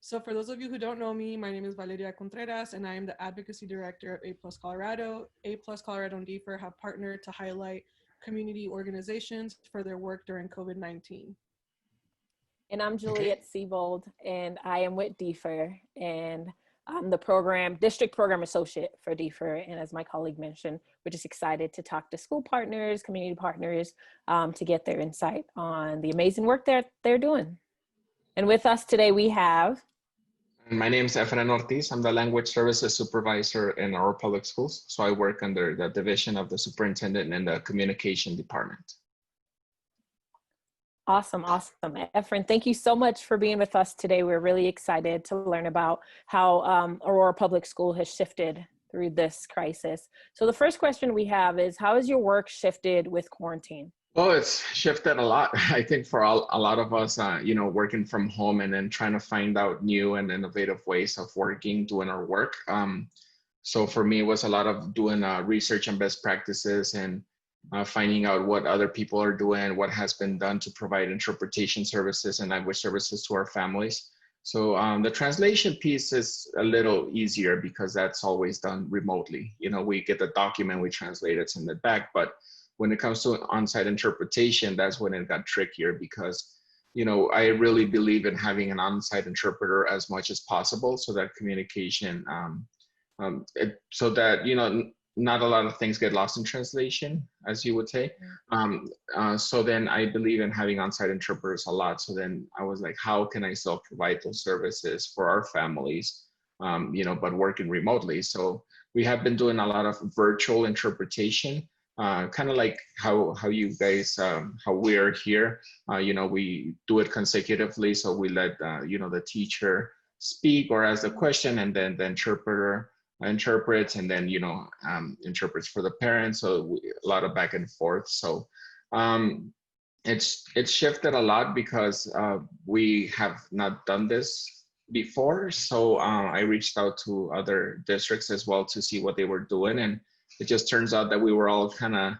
So for those of you who don't know me, my name is Valeria Contreras, and I am the Advocacy Director of A Plus Colorado. A Plus Colorado and DFER have partnered to highlight community organizations for their work during COVID-19. And I'm Okay. Juliet Siebold, and I am with DFER, and I'm the district program associate for DFER. And as my colleague mentioned, we're just excited to talk to school partners, community partners, to get their insight on the amazing work that they're doing. And with us today, we have. And my name is Efren Ortiz. I'm the Language Services Supervisor in our public schools. So I work under the division of the superintendent and the communication department. Awesome. Efren, thank you so much for being with us today. We're really excited to learn about how Aurora Public School has shifted through this crisis. So the first question we have is, how has your work shifted with quarantine? Well, it's shifted a lot. I think for a lot of us, working from home and then trying to find out new and innovative ways of working, doing our work. So for me, it was a lot of doing research and best practices and finding out what other people are doing, what has been done to provide interpretation services and language services to our families. So the translation piece is a little easier because that's always done remotely. We get the document, we translate it, send it back. But when it comes to on-site interpretation, that's when it got trickier because, I really believe in having an on-site interpreter as much as possible so that communication, so that, not a lot of things get lost in translation, as you would say. So then I believe in having on-site interpreters a lot. So then I was like, how can I still provide those services for our families, but working remotely? So we have been doing a lot of virtual interpretation, kind of like how you guys, how we're here. We do it consecutively. So we let, the teacher speak or ask a question, and then the interpreter interprets, and then interprets for the parents. So a lot of back and forth. So it's shifted a lot because we have not done this before. So I reached out to other districts as well to see what they were doing, and it just turns out that we were all kind of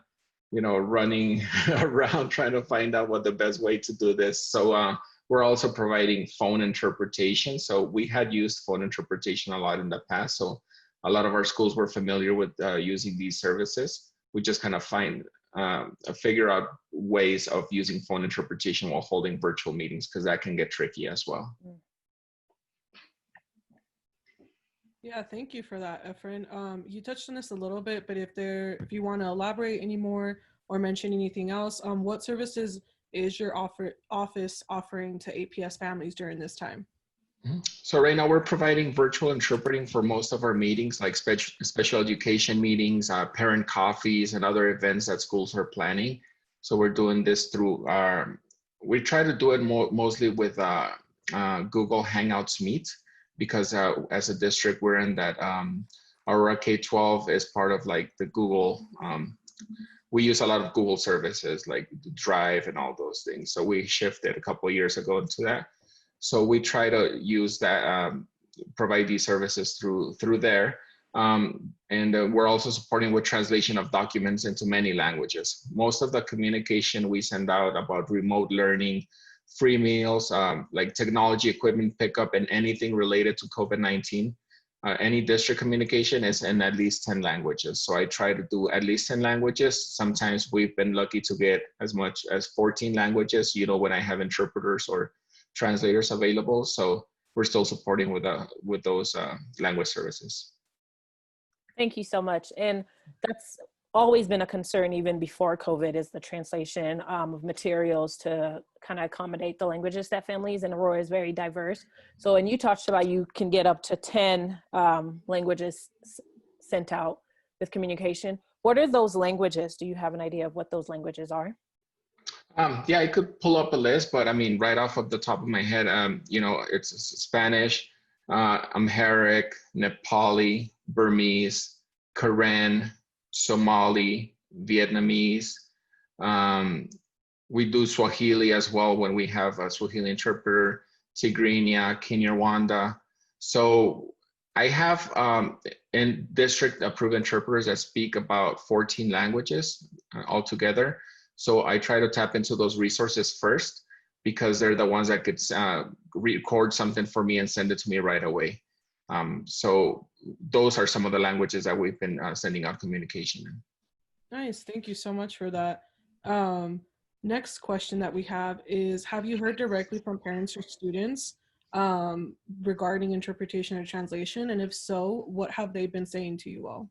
running around trying to find out what the best way to do this. So we're also providing phone interpretation. So we had used phone interpretation a lot in the past. So a lot of our schools were familiar with using these services. We just kind of figure out ways of using phone interpretation while holding virtual meetings, because that can get tricky as well. Yeah, thank you for that, Efren. You touched on this a little bit, but if you want to elaborate any more or mention anything else, what services is your office offering to APS families during this time? So right now we're providing virtual interpreting for most of our meetings, like special education meetings, parent coffees, and other events that schools are planning. So we're doing this through we try to do it mostly with Google Hangouts Meet, because as a district, we're in that our K-12 is part of like the Google, we use a lot of Google services like Drive and all those things. So we shifted a couple of years ago into that. So we try to use that, provide these services through there. And we're also supporting with translation of documents into many languages. Most of the communication we send out about remote learning, free meals, like technology equipment pickup, and anything related to COVID-19, any district communication is in at least 10 languages. So I try to do at least 10 languages. Sometimes we've been lucky to get as much as 14 languages, when I have interpreters or translators available. So we're still supporting with those language services. Thank you so much. And that's always been a concern even before COVID, is the translation of materials to kind of accommodate the languages that families in Aurora is very diverse. So, and you talked about you can get up to 10 languages sent out with communication. What are those languages? Do you have an idea of what those languages are? Yeah, I could pull up a list, but I mean, right off of the top of my head, it's Spanish, Amharic, Nepali, Burmese, Karen, Somali, Vietnamese. We do Swahili as well when we have a Swahili interpreter, Tigrinya, Kinyarwanda. So I have in district approved interpreters that speak about 14 languages altogether. So I try to tap into those resources first. because they're the ones that could record something for me and send it to me right away. So those are some of the languages that we've been sending out communication in. Nice. Thank you so much for that. Next question that we have is, have you heard directly from parents or students regarding interpretation or translation? And if so, what have they been saying to you all?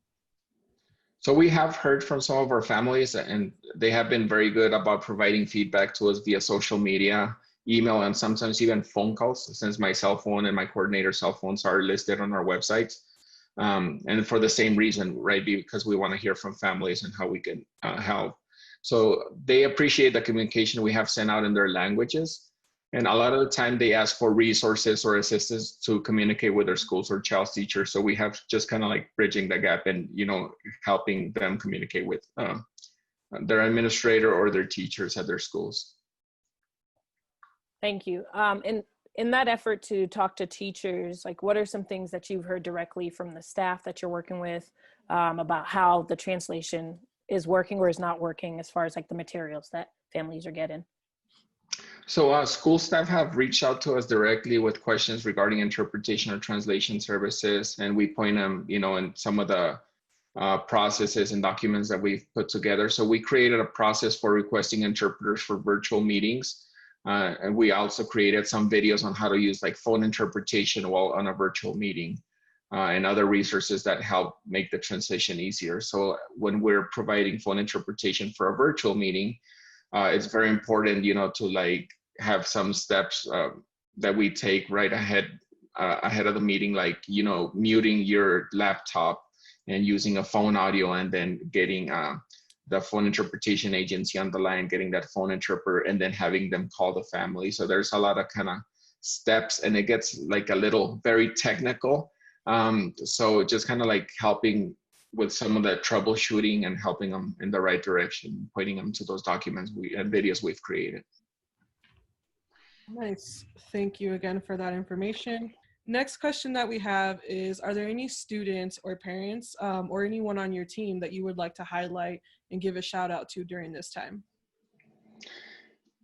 So we have heard from some of our families, and they have been very good about providing feedback to us via social media, email, and sometimes even phone calls, since my cell phone and my coordinator's cell phones are listed on our website. And for the same reason, right? Because we want to hear from families and how we can help. So they appreciate the communication we have sent out in their languages. And a lot of the time they ask for resources or assistance to communicate with their schools or child's teachers. So we have just kind of like bridging the gap and, you know, helping them communicate with their administrator or their teachers at their schools. Thank you. And in that effort to talk to teachers, like what are some things that you've heard directly from the staff that you're working with about how the translation is working or is not working as far as like the materials that families are getting? So school staff have reached out to us directly with questions regarding interpretation or translation services, and we point them, you know, in some of the processes and documents that we've put together. So we created a process for requesting interpreters for virtual meetings. And we also created some videos on how to use like phone interpretation while on a virtual meeting and other resources that help make the translation easier. So when we're providing phone interpretation for a virtual meeting, it's very important, you know, to like have some steps that we take right ahead of the meeting, like, you know, muting your laptop and using a phone audio, and then getting the phone interpretation agency on the line, getting that phone interpreter, and then having them call the family. So there's a lot of kind of steps, and it gets like a little very technical. So just kind of like helping with some of the troubleshooting and helping them in the right direction, pointing them to those documents and videos we've created. Nice. Thank you again for that information. Next question that we have is, are there any students or parents or anyone on your team that you would like to highlight and give a shout out to during this time?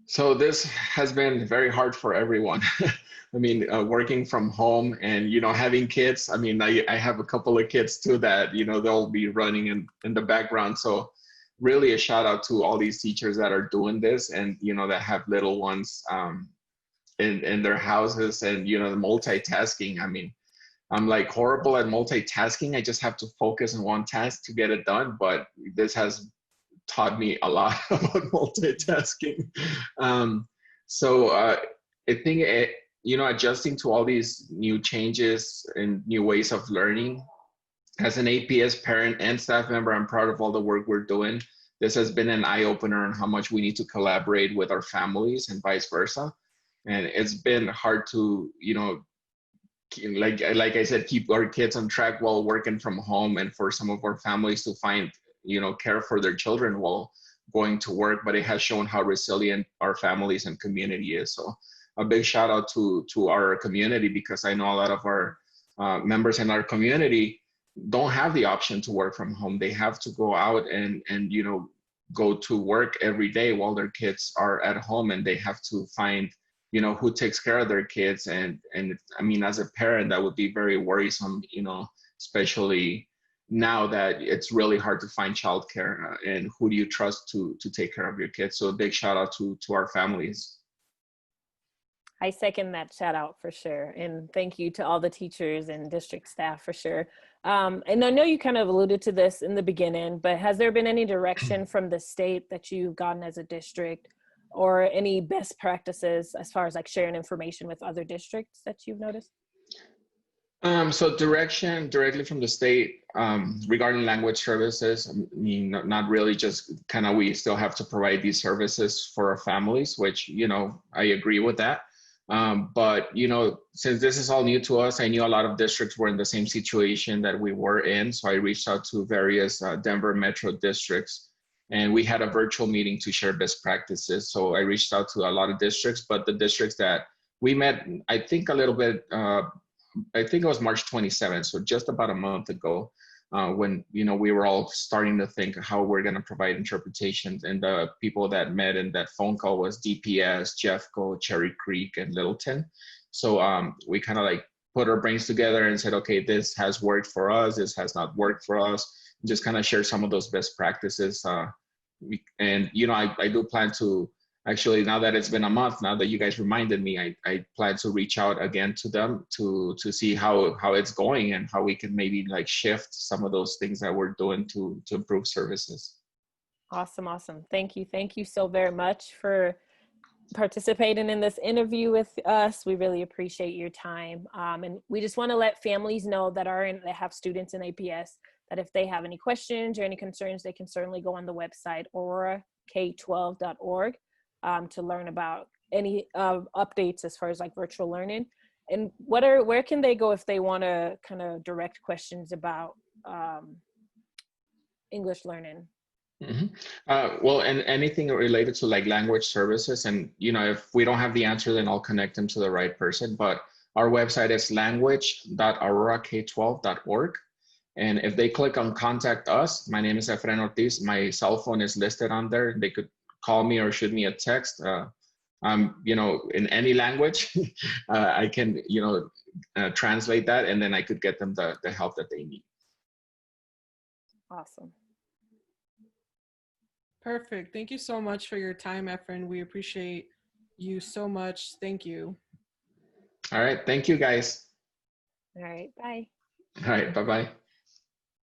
So this has been very hard for everyone. I mean, working from home and, you know, having kids. I mean, I have a couple of kids too that, you know, they'll be running in the background. So really a shout out to all these teachers that are doing this and, you know, that have little ones in their houses and, you know, the multitasking. I mean, I'm like horrible at multitasking. I just have to focus on one task to get it done. But this has taught me a lot about multitasking. I think you know, adjusting to all these new changes and new ways of learning. As an APS parent and staff member, I'm proud of all the work we're doing. This has been an eye-opener on how much we need to collaborate with our families and vice versa. And it's been hard to, you know, like I said, keep our kids on track while working from home, and for some of our families to find, you know, care for their children while going to work. But it has shown how resilient our families and community is. So a big shout out to our community, because I know a lot of our members in our community don't have the option to work from home. They have to go out and you know, go to work every day while their kids are at home, and they have to find, you know, who takes care of their kids. And I mean, as a parent, that would be very worrisome, you know, especially now that it's really hard to find childcare, and who do you trust to take care of your kids? So a big shout out to our families. I second that shout out for sure. And thank you to all the teachers and district staff for sure. And I know you kind of alluded to this in the beginning, but has there been any direction from the state that you've gotten as a district, or any best practices as far as like sharing information with other districts that you've noticed? So direction directly from the state regarding language services, I mean, not really, just kind of, we still have to provide these services for our families, which, you know, I agree with that. But, you know, since this is all new to us, I knew a lot of districts were in the same situation that we were in. So I reached out to various Denver metro districts, and we had a virtual meeting to share best practices. So I reached out to a lot of districts, but the districts that we met, I think a little bit, I think it was March 27th, so just about a month ago. when, you know, we were all starting to think how we're going to provide interpretations. And the people that met in that phone call was DPS, Jeffco, Cherry Creek, and Littleton. So we kind of like put our brains together and said, okay, this has worked for us, this has not worked for us. Just kind of share some of those best practices. And, you know, I do plan to, actually, now that it's been a month, now that you guys reminded me, I plan to reach out again to them to see how it's going and how we can maybe like shift some of those things that we're doing to improve services. Awesome, awesome. Thank you. Thank you so very much for participating in this interview with us. We really appreciate your time. And we just want to let families know that that have students in APS, that if they have any questions or any concerns, they can certainly go on the website aurorak12.org. To learn about any updates as far as like virtual learning. And where can they go if they want to kind of direct questions about English learning? Mm-hmm. Well, and anything related to like language services, and you know, if we don't have the answer, then I'll connect them to the right person. But our website is language.aurorak12.org. And if they click on contact us, my name is Efren Ortiz. My cell phone is listed on there. They could call me or shoot me a text. You know, in any language, I can, you know, translate that, and then I could get them the help that they need. Awesome. Perfect. Thank you so much for your time, Efren. We appreciate you so much. Thank you. All right. Thank you, guys. All right. Bye. All right. Bye-bye.